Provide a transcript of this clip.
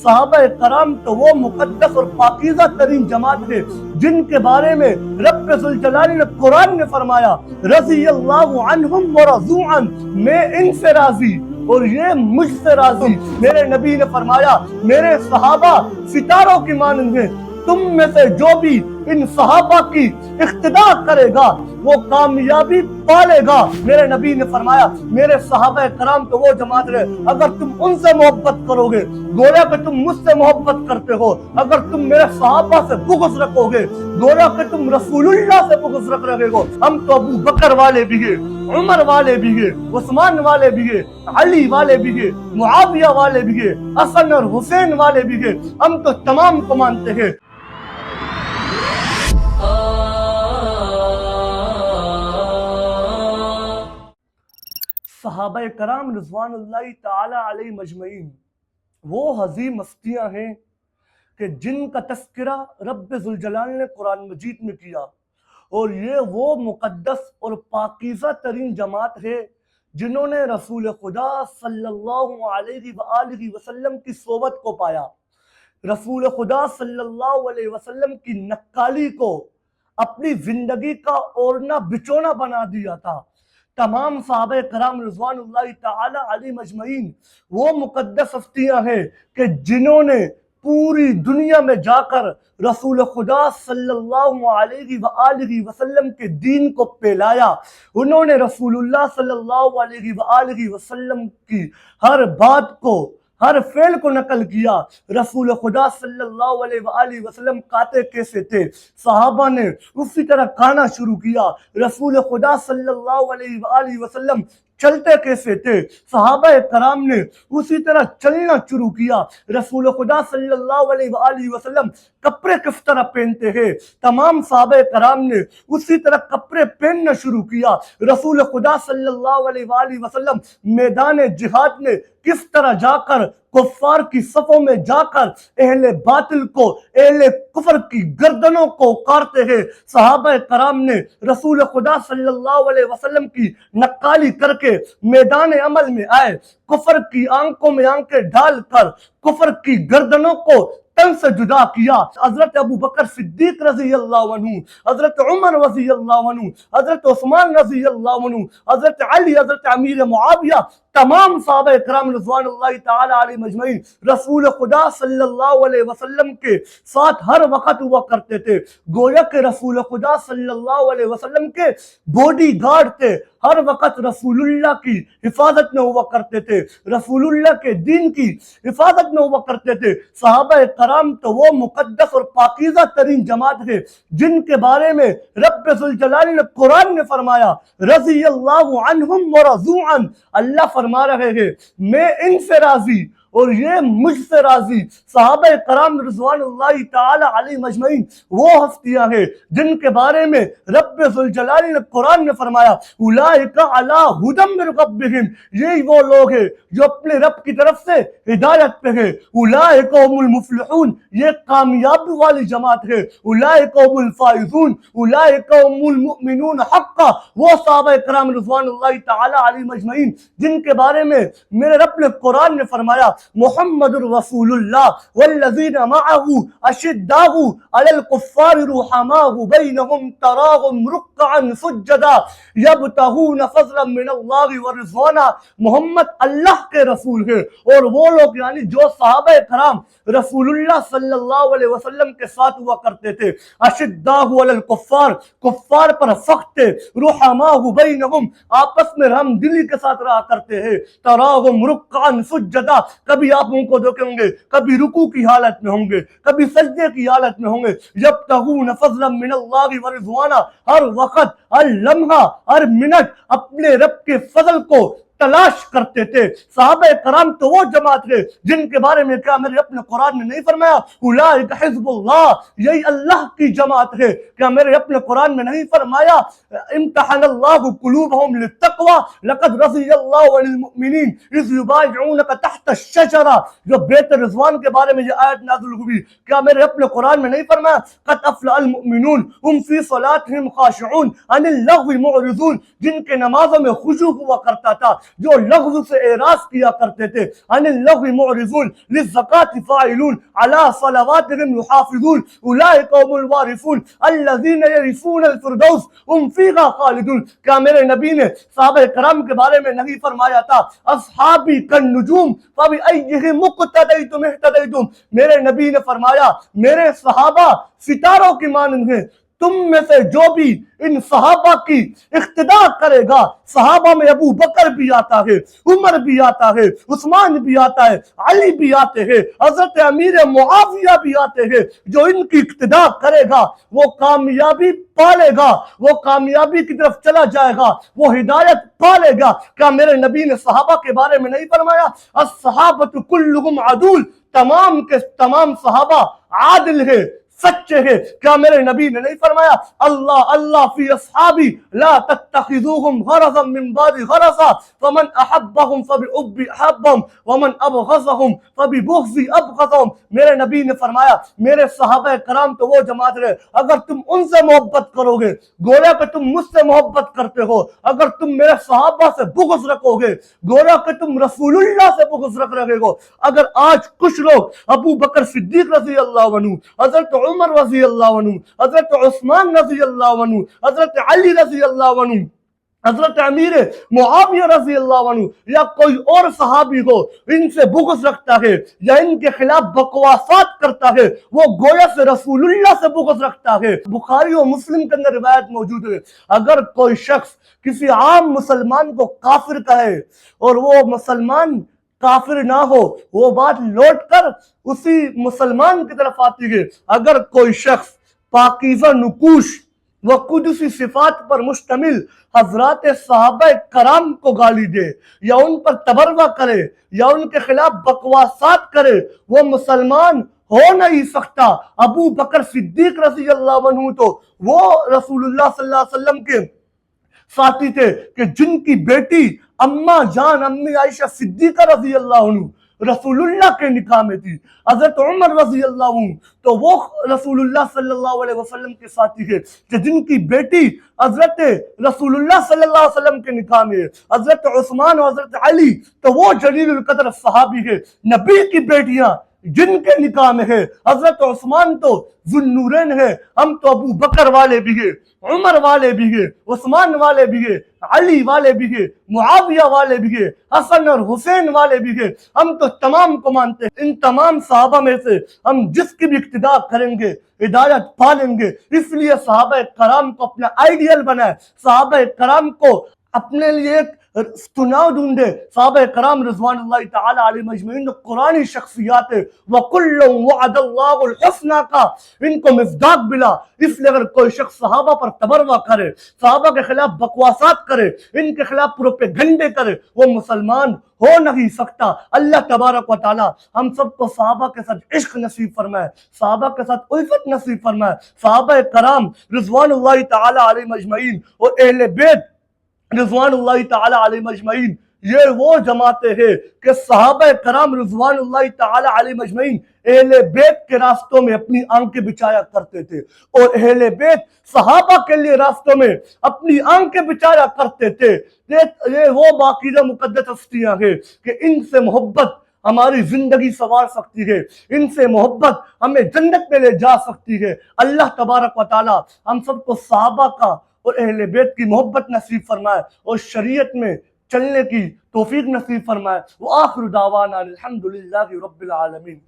صحابہ کرام تو وہ مقدس اور پاکیزہ ترین جماعت ہے جن کے بارے میں رب ذوالجلال نے قرآن میں فرمایا رضی اللہ عنہم ورضوا عنہ، میں ان سے راضی اور یہ مجھ سے راضی۔ میرے نبی نے فرمایا میرے صحابہ ستاروں کی مانند ہیں، تم میں سے جو بھی ان صحابہ کی اقتداء کرے گا وہ کامیابی پالے گا۔ میرے نبی نے فرمایا میرے صحابہ کرام تو وہ جماعت ہے، اگر تم ان سے محبت کرو گے گویا کہ تم مجھ سے محبت کرتے ہو، اگر تم میرے صحابہ سے بغض رکھو گے گویا کہ تم رسول اللہ سے بغض رکھ رہے ہو۔ ہم تو ابو بکر والے بھی ہیں، عمر والے بھی ہیں، عثمان والے بھی ہیں، علی والے بھی ہیں، معاویہ والے بھی ہیں، حسن اور حسین والے بھی ہیں، ہم تو تمام کو مانتے ہیں۔ صحابہ کرام رضوان اللہ تعالی علیہ مجمعین وہ عظیم ہستیاں ہیں کہ جن کا تذکرہ رب ذوالجلال نے قرآن مجید میں کیا، اور یہ وہ مقدس اور پاکیزہ ترین جماعت ہے جنہوں نے رسول خدا صلی اللہ علیہ وآلہ وسلم کی صحبت کو پایا، رسول خدا صلی اللہ علیہ وسلم کی نقالی کو اپنی زندگی کا اوڑھنا بچھونا بنا دیا تھا۔ تمام صحابہ کرام رضوان اللہ تعالی علیہ مجمعین وہ مقدس ہستیاں ہیں کہ جنہوں نے پوری دنیا میں جا کر رسول خدا صلی اللہ علیہ وآلہ وسلم کے دین کو پھیلایا۔ انہوں نے رسول اللہ صلی اللہ علیہ وآلہ وسلم کی ہر بات کو، ہر فعل کو نقل کیا۔ رسول خدا صلی اللہ علیہ وآلہ وسلم کھاتے کیسے تھے صحابہ نے اسی طرح کھانا شروع کیا۔ رسول خدا صلی اللہ علیہ وآلہ وسلم چلتے کیسے تھے صحابہ کرام نے اسی طرح چلنا شروع کیا۔ رسول خدا صلی اللہ علیہ وآلہ وسلم کپڑے کس طرح پہنتے ہیں تمام صحابہ کرام نے اسی طرح کپڑے پہننا شروع کیا۔ رسول خدا صلی اللہ علیہ وآلہ وسلم میدان جہاد میں کس طرح جا کر کفار کی صفوں میں جا کر اہل باطل کو، اہل کفر کی گردنوں کو کاٹتے ہیں۔ صحابہ کرام نے رسول خدا صلی اللہ علیہ وسلم کی نقالی کر کے میدان عمل میں آئے، کفر کی آنکھوں میں آنکھیں ڈال کر کفر کی گردنوں کو تن سے جدا کیا۔ حضرت ابو بکر صدیق رضی اللہ عنہ، حضرت عمر رضی اللہ عنہ، حضرت عثمان رضی اللہ عنہ، حضرت علی، حضرت امیر معاویہ، تمام صحابہ کرام رضوان اللہ تعالی علیہ مجمعین رسول خدا صلی اللہ علیہ وسلم کے ساتھ ہر وقت ہوا کرتے تھے، گویا کہ رسول خدا صلی اللہ علیہ وسلم کے باڈی گارڈ تھے، ہر وقت رسول اللہ کی حفاظت میں ہوا کرتے تھے، رسول اللہ کے دین کی حفاظت میں ہوا کرتے تھے۔ صحابہ کرام تو وہ مقدس اور پاکیزہ ترین جماعت ہے جن کے بارے میں رب ذوالجلال نے قرآن میں فرمایا رضی اللہ عنہم ورضوا عنہ، اللہ فرما رہے ہیں میں ان سے راضی اور یہ مجھ سے راضی۔ صحابہ کرام رضوان اللہ تعالی علیہ مجمعین وہ ہستیاں ہیں جن کے بارے میں رب ذوالجلال نے قرآن میں فرمایا اولئک علی ھدی من ربہم، یہی وہ لوگ ہیں جو اپنے رب کی طرف سے ہدایت پہ ہیں۔ اولئک هم المفلحون، یہ کامیابی والی جماعت ہے۔ اولئک هم الفائزون، اولئک هم المؤمنون حقا، وہ صحابہ کرام رضوان اللہ تعالی علیہ مجمعین جن کے بارے میں میرے رب نے قرآن میں فرمایا محمد رسول اللہ والذین معه اشداء علی الکفار رحماء بینہم تراہم رکعا سجدا یبتغون فضلا من اللہ ورضوانا، محمد اللہ کے رسول ہے، اور وہ لوگ یعنی جو صحابہ کرام رسول اللہ صلی اللہ علیہ وسلم کے ساتھ ہوا کرتے تھے اشداء علی الکفار، کفار پر سخت تھے، رحماء بینہم آپس میں رحم دلی کے ساتھ رہا کرتے ہیں، تراہم رکعا سجدا، کبھی آپ ان کو دیکھیں گے کبھی رکوع کی حالت میں ہوں گے، کبھی سجدے کی حالت میں ہوں گے، یبتغون فضلا من اللہ ورضوانا، ہر وقت، ہر لمحہ، ہر منٹ اپنے رب کے فضل کو تلاش کرتے تھے۔ صحابہ کرام تو وہ جماعت ہے جن کے بارے میں کیا میرے اپنے قرآن نے نہیں فرمایا اولئک حزب اللہ، یہی اللہ کی جماعت ہے؟ کیا میرے اپنے قرآن میں نہیں فرمایا امتحن اللہ قلوبہم للتقوی لقد رضی اللہ عن المؤمنین اذ یبایعونک تحت الشجرہ، جو بیت رضوان کے بارے میں یہ آیت نازل ہوئی، کیا میرے اپنے قرآن میں نہیں فرمایا قد افلح المؤمنون هم فی صلاتہم خاشعون عن اللغو معرضون، جن کے نمازوں میں خشوع ہوا کرتا تھا، جو لغو سے اعراض کیا کرتے تھے، عن اللغو معرضون للزکاة فاعلون علی صلواتهم یحافظون اولئک هم الوارثون الذین یرثون الفردوس هم فیہا خالدون۔ کیا میرے نبی نے صحابہ کرام کے بارے میں نہیں فرمایا تھا اصحابی کالنجوم فبأیہم اقتدیتم اہتدیتم؟ میرے نبی نے فرمایا میرے صحابہ ستاروں کی مانند ہیں، تم میں سے جو بھی ان صحابہ کی اقتداء کرے گا، صحابہ میں ابو بکر بھی آتا ہے، عمر بھی آتا ہے، عثمان بھی آتا ہے، علی بھی آتے ہیں، حضرت امیر معاویہ بھی آتے ہیں، جو ان کی اقتداء کرے گا وہ کامیابی پالے گا، وہ کامیابی کی طرف چلا جائے گا، وہ ہدایت پالے گا۔ کیا میرے نبی نے صحابہ کے بارے میں نہیں فرمایا الصحابۃ کلہم عدول؟ تمام کے تمام صحابہ عادل ہے، سچے ہیں۔ کیا میرے نبی نے نہیں فرمایا اللہ فی اصحابی لا تتخذوهم غرضا من بعد غرضا فمن احبهم فبحبی احبهم ومن ابغضهم فببغضی ابغضهم؟ میرے نبی نے فرمایا میرے صحابہ کرام تو وہ جماعت ہے، اگر تم ان سے محبت کرو گے گویا کہ تم مجھ سے محبت کرتے ہو، اگر تم میرے صحابہ سے بغض رکھو گے گویا کہ تم رسول اللہ سے بغض رکھ رہے ہو۔ اگر آج کچھ لوگ ابو بکر صدیق رضی اللہ عنہ، حضرت عمر رضی اللہ عنہ، حضرت عثمان رضی اللہ عنہ، حضرت علی رضی اللہ عنہ، حضرت امیر معاویہ رضی اللہ عنہ یا کوئی اور صحابی ہو ان سے بغض رکھتا ہے یا ان کے خلاف بکواسات کرتا ہے، وہ گویا سے رسول اللہ سے بغض رکھتا ہے۔ بخاری و مسلم کے اندر روایت موجود ہے اگر کوئی شخص کسی عام مسلمان کو کافر کہے اور وہ مسلمان کافر نہ ہو، وہ بات لوٹ کر اسی مسلمان کی طرف آتی ہے۔ اگر کوئی شخص پاکیزہ نقوش و قدسی صفات پر مشتمل حضرات صحابہ کرام کو گالی دے یا ان پر تبرہ کرے یا ان کے خلاف بکواسات کرے، وہ مسلمان ہو نہیں سکتا۔ ابو بکر صدیق رضی اللہ عنہ تو وہ رسول اللہ صلی اللہ علیہ وسلم کے ساتھی تھے کہ جن کی بیٹی اماں جان امی عائشہ صدیقہ رضی اللہ عنہ رسول اللہ کے نکاح میں تھی۔ حضرت عمر رضی اللہ عنہ تو وہ رسول اللہ صلی اللہ علیہ وسلم کے ساتھی تھے کہ جن کی بیٹی حضرت رسول اللہ صلی اللہ علیہ وسلم کے نکاح میں ہے۔ حضرت عثمان و حضرت علی تو وہ جلیل القدر صحابی ہے، نبی کی بیٹیاں جن کے نکاح میں ہے۔ حضرت عثمان تو ذوالنورین ہے، ہم تو ابو بکر والے بھی ہیں، عمر والے بھی ہیں، عثمان والے بھی ہیں، علی والے بھی ہیں، معاویہ والے بھی ہیں، حسن اور حسین والے بھی ہیں، ہم تو تمام کو مانتے ہیں۔ ان تمام صحابہ میں سے ہم جس کی بھی اقتداء کریں گے ہدایت پالیں گے۔ اس لیے صحابہ کرام کو اپنا آئیڈیل بنائے، صحابہ کرام کو اپنے لیے ایک چناؤ ڈھونڈے۔ صحابہ کرام رضوان اللہ تعالی علیہ مجمعین قرآنی شخصیات ہے، وَكُلٌّ وَعَدَ اللَّهُ الْحُسْنَى کا ان کو مصداق ملا۔ اس لیے اگر کوئی شخص صحابہ پر تبرہ کرے، صحابہ کے خلاف بکواسات کرے، ان کے خلاف پروپیگنڈے کرے، وہ مسلمان ہو نہیں سکتا۔ اللہ تبارک و تعالی ہم سب کو صحابہ کے ساتھ عشق نصیب فرمائے، صحابہ کے ساتھ الفت نصیب فرمائے۔ صحابہ کرام رضوان اللہ تعالی علیہ مجمعین اور اہل بیت رضوان اللہ تعالی علیہ مجمعین یہ وہ جماعتیں ہیں کہ صحابہ کرام رضوان اللہ تعالی علیہ مجمعین اہل بیت کے راستوں میں اپنی آنکھیں بچایا کرتے تھے، اور اہل بیت صحابہ کے لیے راستوں میں اپنی آنکھیں بچایا کرتے تھے۔ یہ وہ باقیدہ مقدس ہستیاں ہیں کہ ان سے محبت ہماری زندگی سنوار سکتی ہے، ان سے محبت ہمیں جنت میں لے جا سکتی ہے۔ اللہ تبارک و تعالی ہم سب کو صحابہ کا اور اہل بیت کی محبت نصیب فرمائے اور شریعت میں چلنے کی توفیق نصیب فرمائے۔ وآخر دعوانا الحمدللہ رب العالمین۔